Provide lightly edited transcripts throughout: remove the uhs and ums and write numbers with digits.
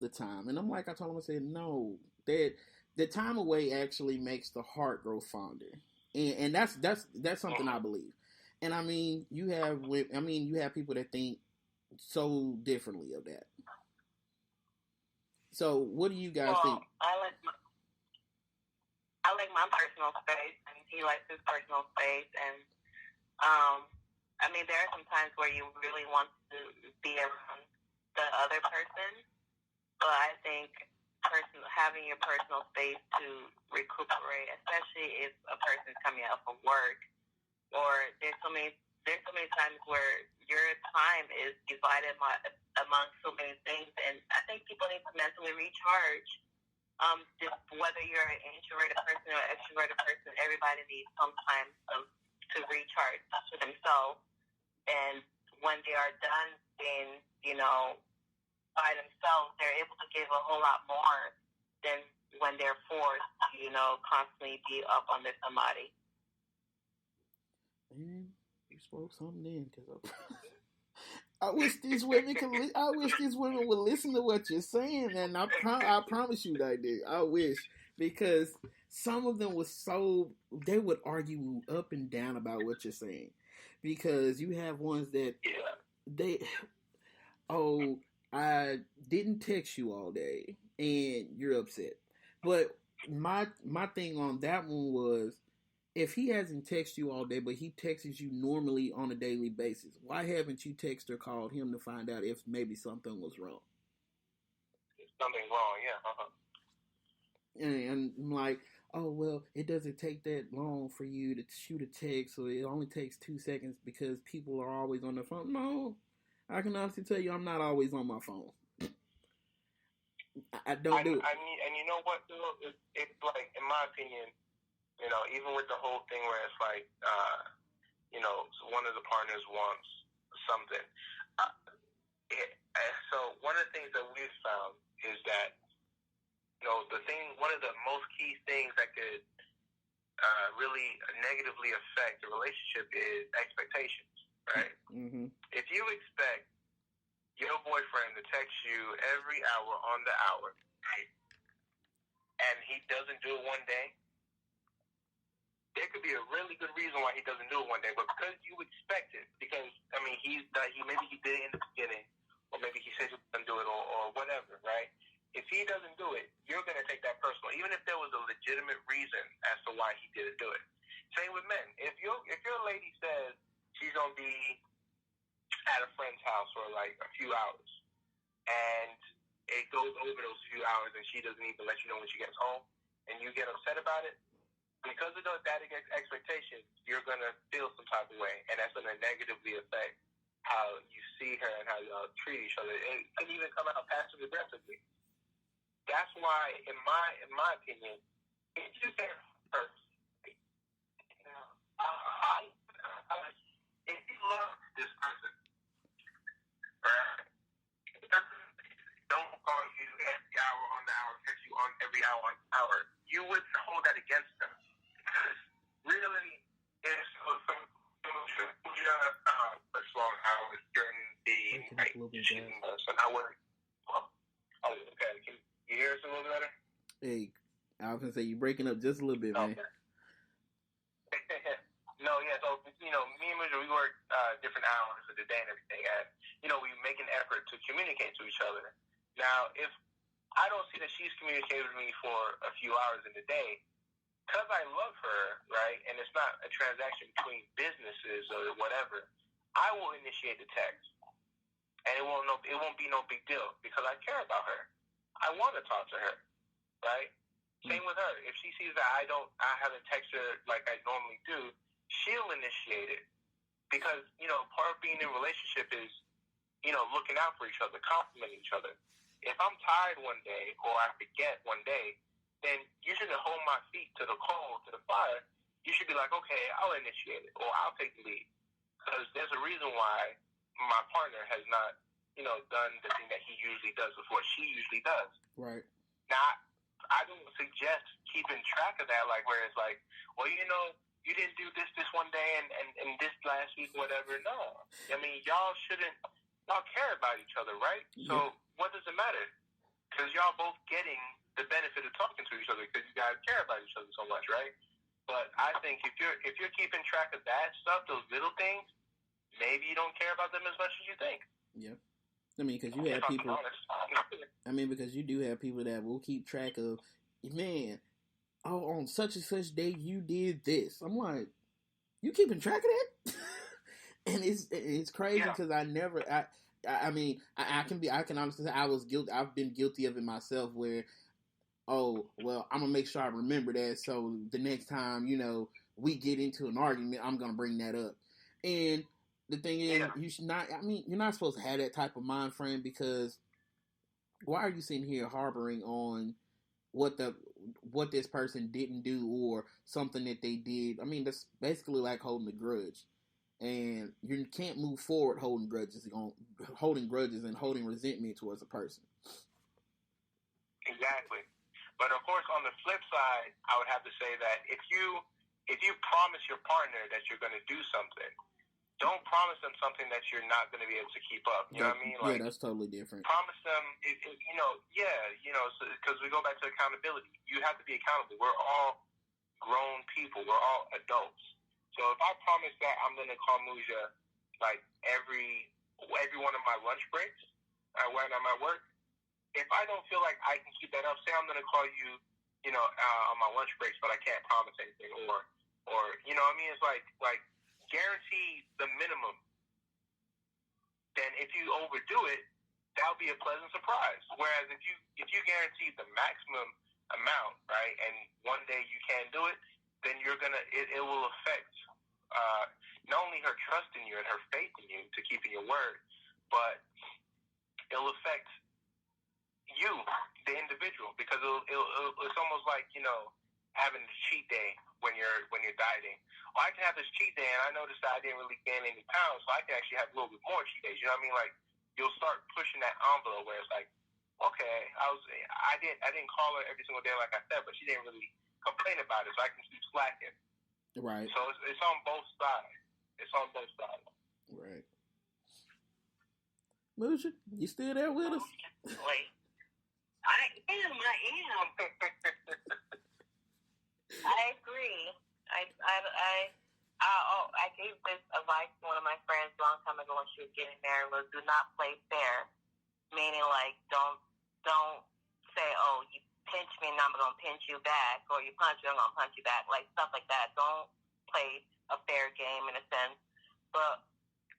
the time. And I told him, I said, no, that the time away actually makes the heart grow fonder. And that's something I believe. And I mean, you have people that think so differently of that. So, what do you guys Well, think? I like my personal space, and he likes his personal space. And I mean, there are some times where you really want to be around the other person, but I think having your personal space to recuperate, especially if a person's coming out from work, or there's so many times where your time is divided among so many things, and I think people need to mentally recharge. Just whether you're an introverted person or extroverted person, everybody needs some time to recharge for themselves. And when they are done being, by themselves, they're able to give a whole lot more than when they're forced to, constantly be up under somebody. Man, you spoke something in because I wish these women I wish these women would listen to what you're saying, and I promise you that did. I wish, because some of them was they would argue up and down about what you're saying, because you have ones that they I didn't text you all day and you're upset, but my thing on that one was, if he hasn't texted you all day, but he texts you normally on a daily basis, why haven't you texted or called him to find out if maybe something was wrong? Something wrong, yeah. And I'm like, oh, well, it doesn't take that long for you to shoot a text, so it only takes 2 seconds because people are always on their phone. No, I can honestly tell you I'm not always on my phone. I don't do it. And you know what, though? It's like, in my opinion, even with the whole thing where it's like, one of the partners wants something. So one of the things that we've found is that, one of the most key things that could really negatively affect the relationship is expectations, right? Mm-hmm. If you expect your boyfriend to text you every hour on the hour, right, and he doesn't do it one day, there could be a really good reason why he doesn't do it one day, but because you expect it, because maybe he did it in the beginning, or maybe he said he was going to do it, or whatever, right? If he doesn't do it, you're going to take that personal, even if there was a legitimate reason as to why he didn't do it. Same with men. If your lady says she's going to be at a friend's house for like a few hours, and it goes over those few hours, and she doesn't even let you know when she gets home, and you get upset about it, because of that expectation, you're going to feel some type of way, and that's going to negatively affect how you see her and how y'all treat each other. It can even come out passive-aggressively. That's why, in my opinion, if you say first, if you love this person, right, don't call you every hour on the hour, text you on every hour on the hour, you wouldn't hold that against them. Really, it's long hours during the night. So now we're okay. Can you hear us a little better? Hey, I was gonna say, you're breaking up just a little bit, man. No, yeah. So me and Major, we work different hours of the day and everything, and we make an effort to communicate to each other. Now, if I don't see that she's communicated with me for a few hours in the day, because I love her, right, and it's not a transaction between businesses or whatever, I will initiate the text, and it won't be no big deal because I care about her. I want to talk to her, right? Same with her. If she sees that I haven't texted her like I normally do, she'll initiate it because part of being in a relationship is looking out for each other, complimenting each other. If I'm tired one day or I forget one day, then you shouldn't hold my feet to the coal, to the fire. You should be like, okay, I'll initiate it, or I'll take the lead. Because there's a reason why my partner has not, done the thing that he usually does with what she usually does. Right. Now, I don't suggest keeping track of that, like where it's like, well, you didn't do this one day and this last week, whatever. No. I mean, y'all care about each other, right? So what does it matter? because y'all both getting the benefit of talking to each other because you guys care about each other so much, right? But I think if you're keeping track of that stuff, those little things, maybe you don't care about them as much as you think. Yep. I mean, because you have people. I mean, because you do have people that will keep track of, man. Oh, on such and such day you did this. I'm like, you keeping track of that? And it's crazy because I can honestly say I was guilty. I've been guilty of it myself. Where, oh well, I'm gonna make sure I remember that. So the next time we get into an argument, I'm gonna bring that up. And the thing is, you should not. I mean, you're not supposed to have that type of mind frame because why are you sitting here harboring on what this person didn't do or something that they did? I mean, that's basically like holding a grudge, and you can't move forward holding grudges and holding resentment towards a person. Exactly, but of course, on the flip side, I would have to say that if you promise your partner that you're going to do something, don't promise them something that you're not going to be able to keep up. You know what I mean? Like, yeah, that's totally different. Promise them, because we go back to accountability. You have to be accountable. We're all grown people. We're all adults. So if I promise that I'm going to call Muja like every one of my lunch breaks when I'm at work, if I don't feel like I can keep that up, say I'm going to call you, on my lunch breaks, but I can't promise anything, or you know what I mean? It's like guarantee the minimum. Then if you overdo it, that'll be a pleasant surprise. Whereas if you guarantee the maximum amount, right, and one day you can't do it, then it will affect not only her trust in you and her faith in you to keeping your word, but it'll affect you, the individual, because it's almost like having a cheat day when you're dieting. Well, I can have this cheat day, and I noticed that I didn't really gain any pounds, so I can actually have a little bit more cheat days. You know what I mean? Like, you'll start pushing that envelope where it's like, okay, I didn't call her every single day like I said, but she didn't really complain about it, so I can keep slacking. Right. So it's on both sides. It's on both sides. Right. Muja, you still there with us? Wait. I am. I agree. I gave this advice to one of my friends a long time ago when she was getting married, was do not play fair. Meaning, like, don't say, oh, you pinch me and I'm going to pinch you back, or you punch me, I'm going to punch you back, like stuff like that. Don't play a fair game in a sense, but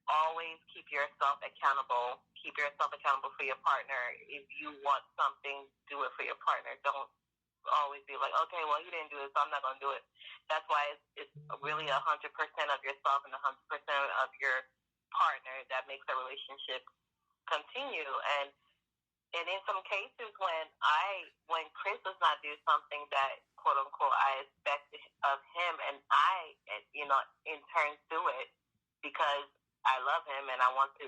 always keep yourself accountable. Keep yourself accountable for your partner. If you want something, do it for your partner. Don't always be like, okay, well, he didn't do it, so I'm not going to do it. That's why it's really 100% of yourself and 100% of your partner that makes a relationship continue. And in some cases, when Chris does not do something that quote unquote I expected of him, and I in turn do it because I love him and I want to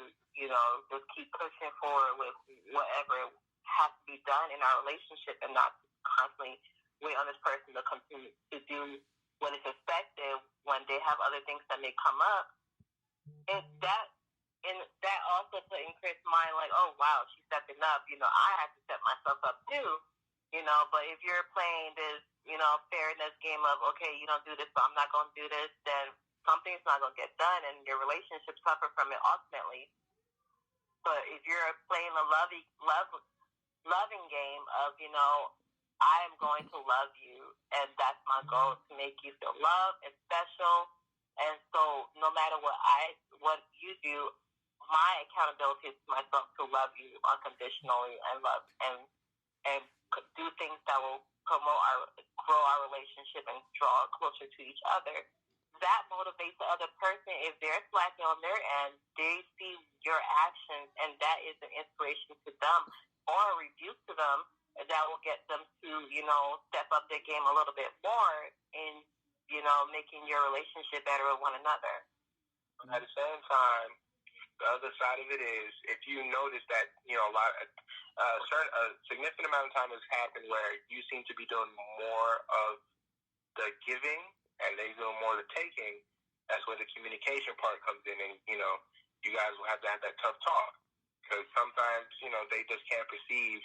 just keep pushing forward with whatever has to be done in our relationship, and not constantly wait on this person to continue to do what is expected when they have other things that may come up. And that also put in Chris' mind, like, oh, wow, she's stepping up. I have to step myself up, too. But if you're playing this, fairness game of, okay, you don't do this, so I'm not going to do this, then something's not going to get done, and your relationship suffer from it ultimately. But if you're playing a loving game of, I am going to love you, and that's my goal, to make you feel loved and special. And so no matter what you do, my accountability is to myself to love you unconditionally and do things that will grow our relationship and draw closer to each other. That motivates the other person. If they're slacking on their end, they see your actions, and that is an inspiration to them or a rebuke to them that will get them to, step up their game a little bit more in, making your relationship better with one another. At the same time, the other side of it is, if you notice that, a significant amount of time has happened where you seem to be doing more of the giving and they doing more of the taking, that's where the communication part comes in, and, you guys will have to have that tough talk. Because sometimes, they just can't perceive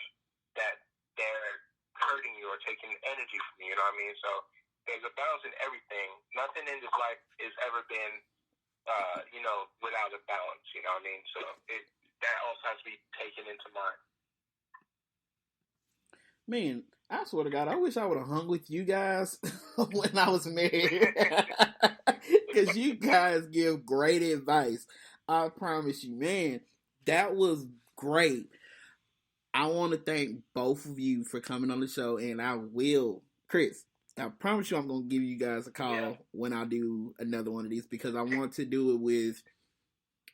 that they're hurting you or taking energy from you. You know what I mean? So there's a balance in everything. Nothing in this life has ever been, without a balance. You know what I mean? So that also has to be taken into mind. Man, I swear to God, I wish I would have hung with you guys when I was married. Because you guys give great advice. I promise you, man, that was great. I want to thank both of you for coming on the show, and I will, Chris, I promise you I'm going to give you guys a call when I do another one of these, because I want to do it with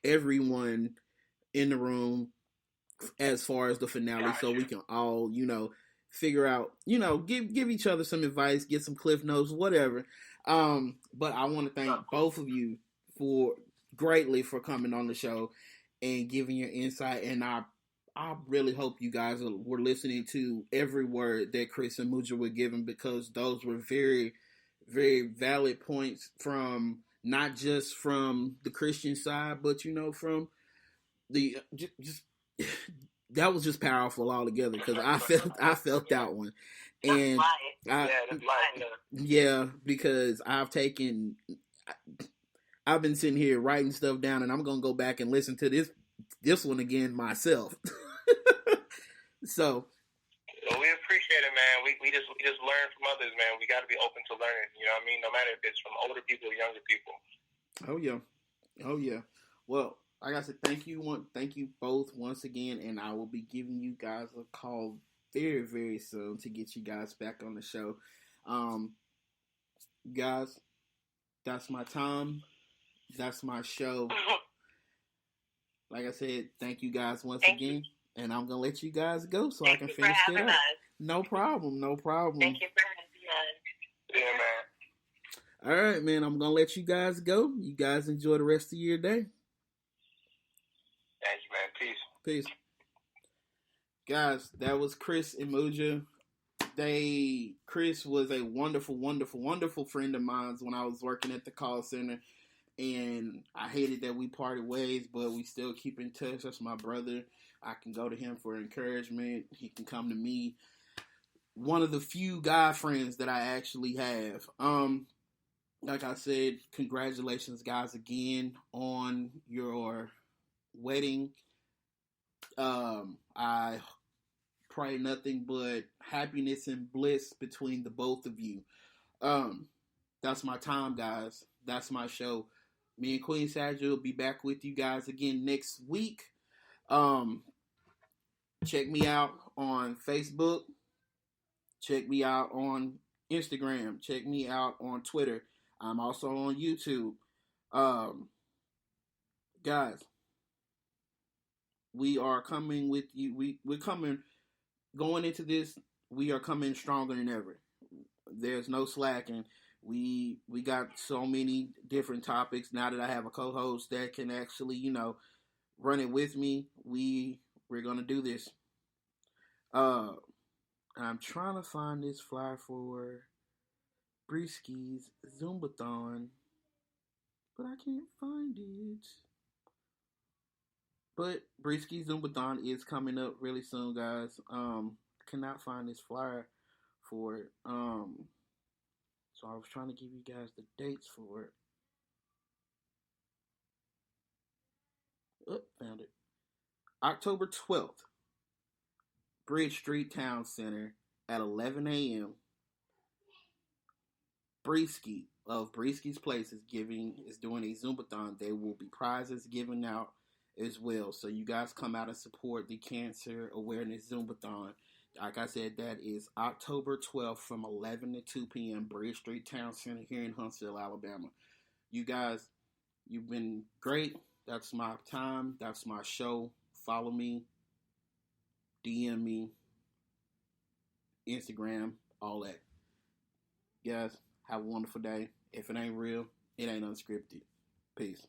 everyone in the room as far as the finale, so we can all, figure out, give each other some advice, get some cliff notes, whatever. But I want to thank both of you greatly for coming on the show and giving your insight. And I really hope you guys were listening to every word that Chris and Muja were giving, because those were very, very valid points from not just from the Christian side, but from the just. That was just powerful altogether, because I felt that one, and because I've been sitting here writing stuff down, and I'm gonna go back and listen to this one again myself. So we appreciate it, man. We just learn from others, man. We got to be open to learning. You know what I mean? No matter if it's from older people or younger people. Oh yeah. Well, like I said, thank you both once again, and I will be giving you guys a call very, very soon to get you guys back on the show. Guys, that's my time. That's my show. Like I said, thank you guys once again, and I'm gonna let you guys go so I can finish it up. No problem. Thank you for having us. Yeah, man. All right, man. I'm gonna let you guys go. You guys enjoy the rest of your day. Thank you, man. Peace. Guys, that was Chris and Muja. Chris was a wonderful, wonderful, wonderful friend of mine when I was working at the call center. And I hated that we parted ways, but we still keep in touch. That's my brother. I can go to him for encouragement. He can come to me. One of the few guy friends that I actually have. Like I said, congratulations, guys, again on your wedding. I pray nothing but happiness and bliss between the both of you. That's my time, guys. That's my show. Me and Queen Sadja will be back with you guys again next week. Check me out on Facebook. Check me out on Instagram. Check me out on Twitter. I'm also on YouTube. Guys, we are coming with you. We're coming, going into this, we are coming stronger than ever. There's no slacking. We got so many different topics. Now that I have a co-host that can actually, run it with me, we're going to do this. I'm trying to find this flyer for Brewski's Zumbathon, but I can't find it. But Brewski's Zumbathon is coming up really soon, guys. Cannot find this flyer for it. So I was trying to give you guys the dates for it. Oh, found it. October 12th. Bridge Street Town Center at 11 a.m. Brewski of Brewski's Place is doing a Zumbathon. There will be prizes given out as well. So you guys come out and support the Cancer Awareness Zumbathon. Like I said, that is October 12th from 11 to 2 p.m. Bridge Street Town Center here in Huntsville, Alabama. You guys, you've been great. That's my time. That's my show. Follow me. DM me. Instagram. All that. Guys, have a wonderful day. If it ain't real, it ain't unscripted. Peace.